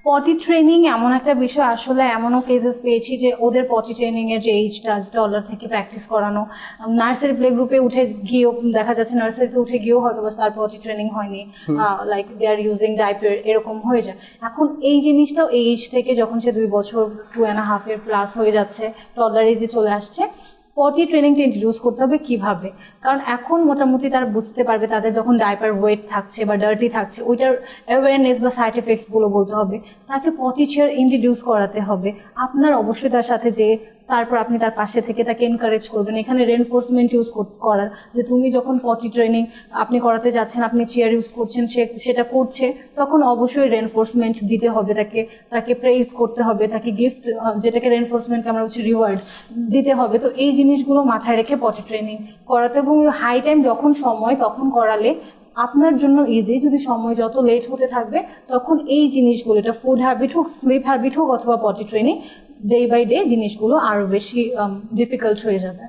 পটি training এমন একটা বিষয়, আসলে এমনও কেসেস পেয়েছি যে ওদের পটি ট্রেনিং এর যে এইজটা টলার থেকে প্র্যাকটিস করানো, নার্সারি প্লে গ্রুপে উঠে গিয়েও দেখা যাচ্ছে নার্সারিতে উঠে গিয়েও হয়তো তার পটি ট্রেনিং হয়নি, like they are using diaper, এরকম হয়ে যায়। এখন এই জিনিসটাও এই এজ থেকে যখন সে 2 বছর 2.5 এর প্লাস হয়ে যাচ্ছে, টলার এজে চলে আসছে, পটি ট্রেনিংটা ইন্ট্রোডিউস করতে হবে কিভাবে। কারণ এখন মোটামুটি তারা বুঝতে পারবে তাদের যখন ডাইপার ওয়েট থাকছে বা ডার্টি থাকছে, ওইটার অ্যাওয়ারনেস বা সাইড এফেক্টস গুলো বলতে হবে, তাকে পটি চেয়ার ইন্ট্রোডিউস করাতে হবে। আপনার অবশ্যই তার সাথে যে তারপর আপনি তার পাশে থেকে তাকে এনকারেজ করবেন, এখানে রেনফোর্সমেন্ট ইউজ করার, যে তুমি যখন পটি ট্রেনিং আপনি করাতে যাচ্ছেন, আপনি চেয়ার ইউজ করছেন, সেটা করছে, তখন অবশ্যই রেনফোর্সমেন্ট দিতে হবে তাকে, তাকে প্রেইজ করতে হবে, তাকে গিফট, যেটাকে রেনফোর্সমেন্টকে আমরা হচ্ছে রিওয়ার্ড দিতে হবে। তো এই জিনিসগুলো মাথায় রেখে পটি ট্রেনিং করাতে, এবং হাই টাইম যখন সময় তখন করালে আপনার জন্য ইজি। যদি সময় যত লেট হতে থাকবে তখন এই জিনিসগুলো, এটা ফুড হ্যাবিট হোক, স্লিপ হ্যাবিট হোক অথবা পটি ট্রেনিং, ডে বাই ডে জিনিসগুলো আরো বেশি ডিফিকাল্ট হয়ে যাবে।